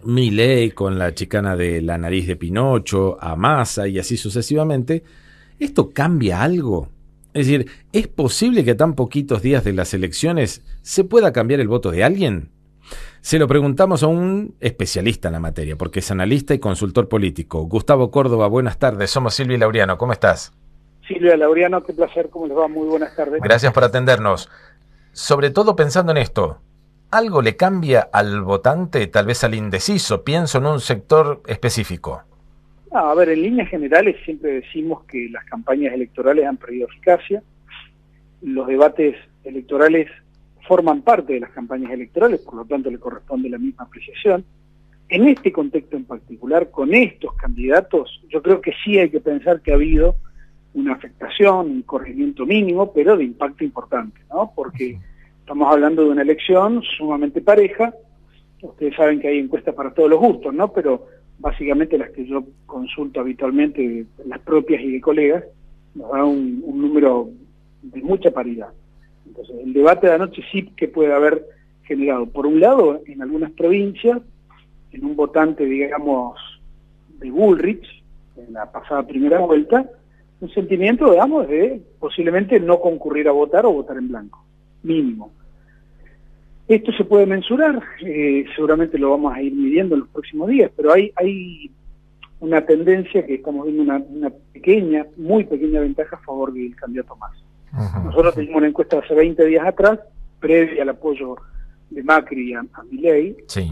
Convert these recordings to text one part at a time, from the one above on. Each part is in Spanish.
Milei con la chicana de la nariz de Pinocho, a Massa y así sucesivamente, ¿esto cambia algo? Es decir, ¿es posible que a tan poquitos días de las elecciones se pueda cambiar el voto de alguien? Se lo preguntamos a un especialista en la materia, porque es analista y consultor político. Gustavo Córdoba, buenas tardes. Somos Silvia y Laureano. ¿Cómo estás? Silvia Laureano, qué placer, ¿cómo les va? Muy buenas tardes. Gracias por atendernos. Sobre todo pensando en esto, ¿algo le cambia al votante, tal vez al indeciso? Pienso en un sector específico. A ver, en líneas generales siempre decimos que las campañas electorales han perdido eficacia, los debates electorales forman parte de las campañas electorales, por lo tanto le corresponde la misma apreciación. En este contexto en particular, con estos candidatos, yo creo que sí hay que pensar que ha habido una afectación, un corregimiento mínimo, pero de impacto importante, ¿no? Porque estamos hablando de una elección sumamente pareja. Ustedes saben que hay encuestas para todos los gustos, ¿no? Pero básicamente las que yo consulto habitualmente, las propias y de colegas, nos da un número de mucha paridad. Entonces, el debate de anoche sí que puede haber generado, por un lado, en algunas provincias, en un votante, digamos, de Bullrich, en la pasada primera vuelta, un sentimiento, digamos, de posiblemente no concurrir a votar o votar en blanco, mínimo. Esto se puede mensurar, seguramente lo vamos a ir midiendo en los próximos días, pero hay una tendencia que estamos viendo una pequeña, muy pequeña ventaja a favor del candidato Massa. Nosotros teníamos una encuesta hace 20 días atrás, previa al apoyo de Macri a Milei, Sí.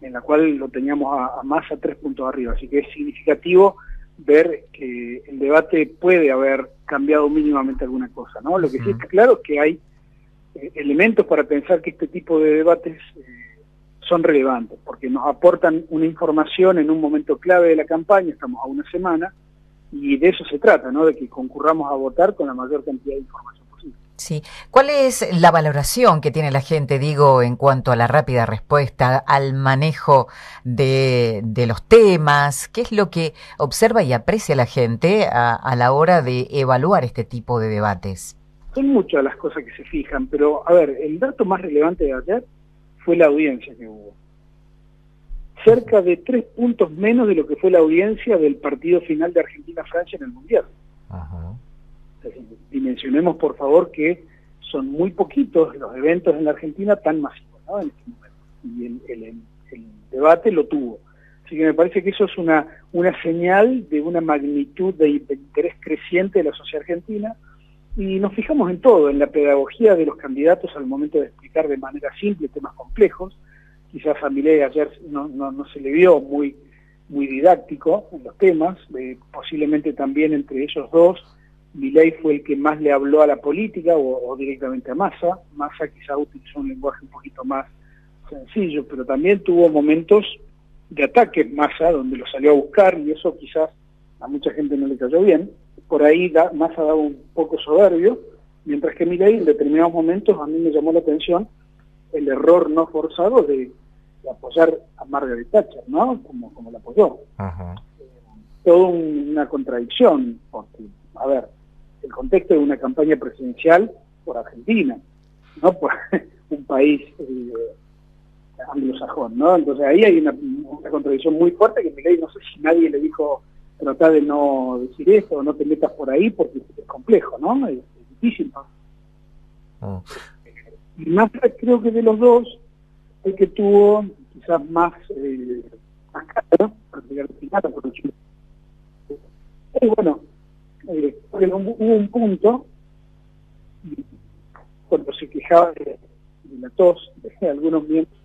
En la cual lo teníamos a Massa 3 puntos arriba, así que es significativo ver que el debate puede haber cambiado mínimamente alguna cosa, ¿no? Lo que sí está claro es que hay elementos para pensar que este tipo de debates son relevantes, porque nos aportan una información en un momento clave de la campaña, estamos a una semana, y de eso se trata, ¿no? De que concurramos a votar con la mayor cantidad de información posible. Sí. ¿Cuál es la valoración que tiene la gente, digo, en cuanto a la rápida respuesta, al manejo de los temas? ¿Qué es lo que observa y aprecia la gente a la hora de evaluar este tipo de debates? Son muchas las cosas que se fijan, pero a ver, el dato más relevante de ayer fue la audiencia que hubo. Cerca de 3 puntos menos de lo que fue la audiencia del partido final de Argentina-Francia en el Mundial. Ajá. Entonces, dimensionemos por favor que son muy poquitos los eventos en la Argentina tan masivos, ¿no? En este momento. Y el debate lo tuvo. Así que me parece que eso es una señal de una magnitud de interés creciente de la sociedad argentina. Y nos fijamos en todo, en la pedagogía de los candidatos al momento de explicar de manera simple temas complejos. Quizás a Milei ayer no se le vio muy didáctico en los temas, posiblemente también entre ellos dos, Milei fue el que más le habló a la política o directamente a Massa. Massa quizás utilizó un lenguaje un poquito más sencillo, pero también tuvo momentos de ataque Massa, donde lo salió a buscar, y eso quizás a mucha gente no le cayó bien. Por ahí Massa daba un poco soberbio, mientras que Milei en determinados momentos a mí me llamó la atención el error no forzado de apoyar a Margaret Thatcher, ¿no? Como la apoyó. Todo una contradicción, porque, a ver, el contexto de una campaña presidencial por Argentina, no por un país anglosajón, ¿no? Entonces ahí hay una contradicción muy fuerte que Milei, no sé si nadie le dijo tratar de no decir esto, o no te metas por ahí, porque es complejo, ¿no? Es difícil, ¿no? Y más creo que de los dos, el que tuvo quizás más cara, y bueno, hubo un punto cuando se quejaba de la tos de algunos miembros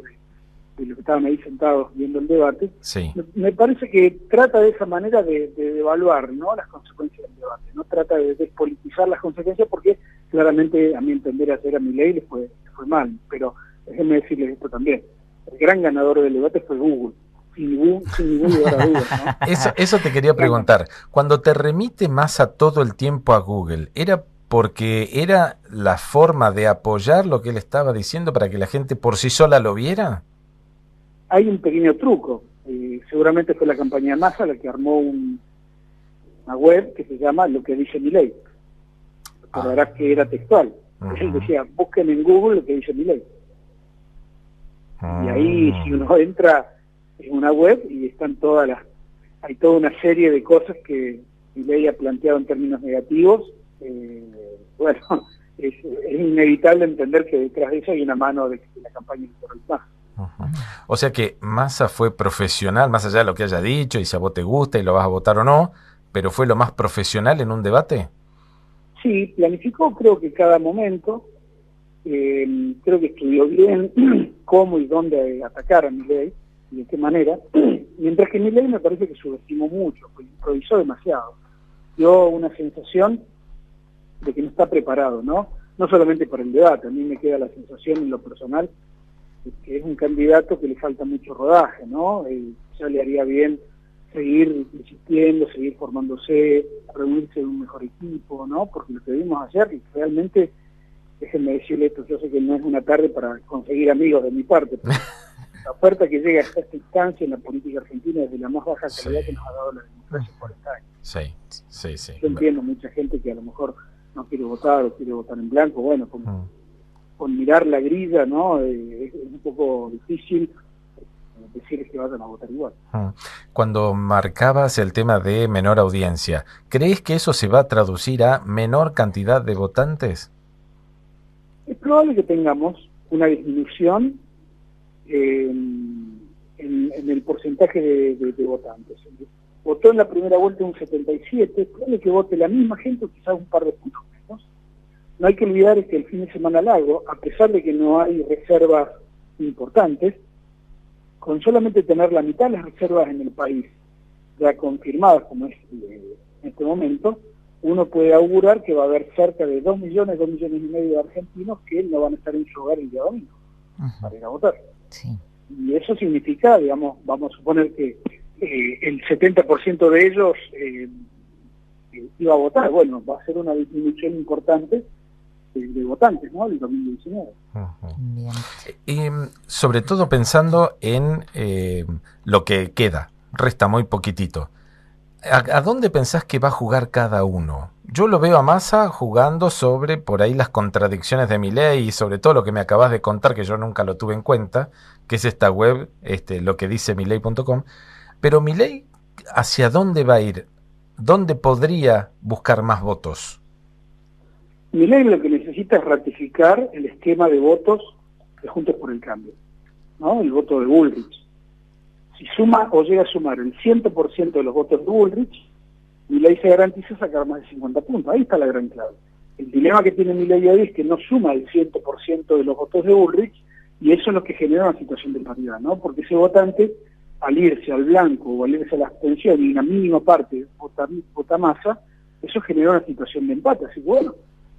de los que estaban ahí sentados viendo el debate. Sí. Me parece que trata de esa manera de evaluar, ¿no?, las consecuencias del debate, no trata de despolitizar las consecuencias, porque claramente a mi entender ayer a Milei le fue mal, pero déjenme decirles esto también, el gran ganador del debate fue Google, sin ningún lugar a dudas, ¿no? Eso te quería preguntar. Cuando te remite Massa todo el tiempo a Google, ¿era porque era la forma de apoyar lo que él estaba diciendo para que la gente por sí sola lo viera? Hay un pequeño truco. Seguramente fue la campaña de Massa la que armó una web que se llama Lo que dice Milei. Recordarás que era textual. Él decía, busquen en Google lo que dice Milei. Y ahí, si uno entra es una web y están hay toda una serie de cosas que Milei ha planteado en términos negativos. Bueno, es inevitable entender que detrás de eso hay una mano de la campaña electoral más. Uh-huh. O sea que Massa fue profesional, más allá de lo que haya dicho, y si a vos te gusta y lo vas a votar o no, pero fue lo más profesional en un debate. Sí, planificó creo que cada momento, creo que estudió bien cómo y dónde atacar a Milei y de qué manera, mientras que Milei me parece que subestimó mucho, pues improvisó demasiado. Dio una sensación de que no está preparado, ¿no? No solamente para el debate, a mí me queda la sensación en lo personal de que es un candidato que le falta mucho rodaje, ¿no? Ya le haría bien seguir insistiendo, seguir formándose, reunirse en un mejor equipo, ¿no? Porque lo que vimos ayer, realmente, déjenme decirle esto, yo sé que no es una tarde para conseguir amigos de mi parte, pero la oferta que llega hasta esta instancia en la política argentina es de la más baja calidad que nos ha dado la democracia por 40 años. Sí. Yo entiendo mucha gente que a lo mejor no quiere votar o quiere votar en blanco, bueno, con mirar la grilla, ¿no? Es un poco difícil decir que vayan a votar igual. Cuando marcabas el tema de menor audiencia, ¿crees que eso se va a traducir a menor cantidad de votantes? Es probable que tengamos una disminución en el porcentaje de votantes. Votó en la primera vuelta un 77, es probable que vote la misma gente o quizás un par de puntos menos. No hay que olvidar que el fin de semana largo, a pesar de que no hay reservas importantes, con solamente tener la mitad de las reservas en el país ya confirmadas, como es en este momento, uno puede augurar que va a haber cerca de 2 millones y medio de argentinos que no van a estar en su hogar el día domingo para ir a votar. Sí. Y eso significa, digamos, vamos a suponer que el 70% de ellos iba a votar. Bueno, va a ser una disminución importante de votantes, ¿no? El 2019. Bien. Y sobre todo pensando en lo que queda, resta muy poquitito. ¿A dónde pensás que va a jugar cada uno? Yo lo veo a Massa jugando sobre por ahí las contradicciones de Milei y sobre todo lo que me acabas de contar, que yo nunca lo tuve en cuenta, que es esta web, lo que dice milei.com. Pero Milei, ¿hacia dónde va a ir? ¿Dónde podría buscar más votos? Milei lo que necesita es ratificar el esquema de votos de Juntos por el Cambio, ¿no? El voto de Bullrich. Si suma o llega a sumar el 100% de los votos de Bullrich, Milei se garantiza sacar más de 50 puntos. Ahí está la gran clave. El dilema que tiene Milei hoy es que no suma el 100% de los votos de Bullrich, y eso es lo que genera una situación de paridad, ¿no? Porque ese votante, al irse al blanco o al irse a la abstención y una mínima parte vota Massa, eso genera una situación de empate. Así que bueno,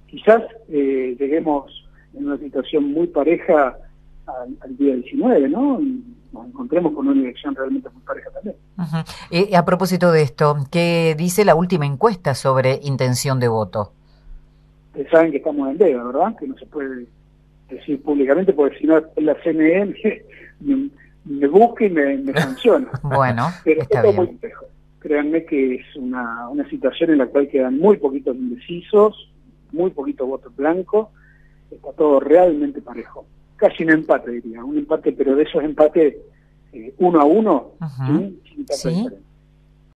quizás lleguemos en una situación muy pareja al día 19, ¿no? Y nos encontremos con una elección realmente muy pareja también. A propósito de esto, ¿qué dice la última encuesta sobre intención de voto? Ustedes saben que estamos en deuda, ¿verdad? Que no se puede decir públicamente, porque si no la CNN me busca y me sanciona. Bueno, pero está todo bien. muy complejo. Créanme que es una situación en la cual quedan muy poquitos indecisos, muy poquitos votos blancos, está todo realmente parejo. Casi un empate, diría, un empate, pero de esos empates 1-1, sin tanta diferencia.